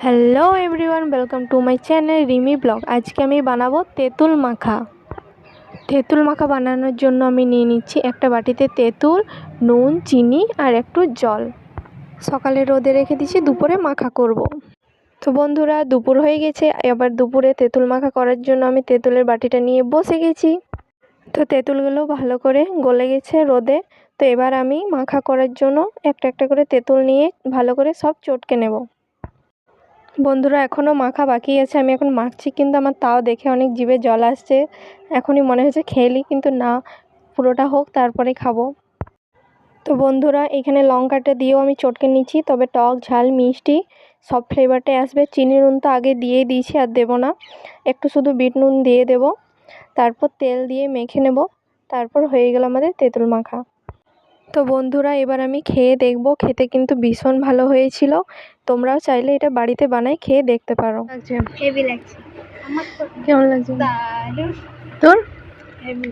Hello everyone, welcome to my channel Rimi blog. আজকে আমি বানাবো তেঁতুল মাখা। তেঁতুল মাখা বানানোর জন্য আমি নিয়ে নিচ্ছি একটা বাটিতে তেঁতুল, নুন, চিনি আর একটু জল। সকালে রোদে রেখে দিয়েছি, দুপুরে মাখা করব। তো বন্ধুরা, দুপুর হয়ে গেছে। এবার দুপুরে তেঁতুল মাখা করার জন্য আমি তেঁতুলের বাটিটা নিয়ে বসে গেছি। তো তেঁতুলগুলো ভালো করে গলে গেছে রোদে। তো এবার আমি মাখা করার জন্য একটা একটা করে তেঁতুল নিয়ে ভালো করে সব চটকে নেব। বন্ধুরা, এখনও মাখা বাকি আছে। আমি এখন মাখছি, কিন্তু আমার তাও দেখে অনেক জিভে জল আসছে। এখনই মনে হচ্ছে খেয়ে নিই, কিন্তু না, পুরোটা হোক তারপরে খাবো। তো বন্ধুরা, এখানে লঙ্কাটা দিয়েও আমি চটকে নিচ্ছি, তবে টক, ঝাল, মিষ্টি সব ফ্লেভারটাই আসবে। চিনি নুন তো আগে দিয়েই দিয়েছি, আর দেবো না। একটু শুধু বিট নুন দিয়ে দেবো, তারপর তেল দিয়ে মেখে নেব। তারপর হয়ে গেল আমাদের তেঁতুল মাখা। তো বন্ধুরা, এবার আমি খেয়ে দেখব। খেতে কিন্তু ভীষণ ভালো হয়েছিল। তোমরাও চাইলে এটা বাড়িতে বানাই খেয়ে দেখতে পারো। হেভি লাগছে। আমার তো কেমন লাগছে দারুণ তোর? হেভি।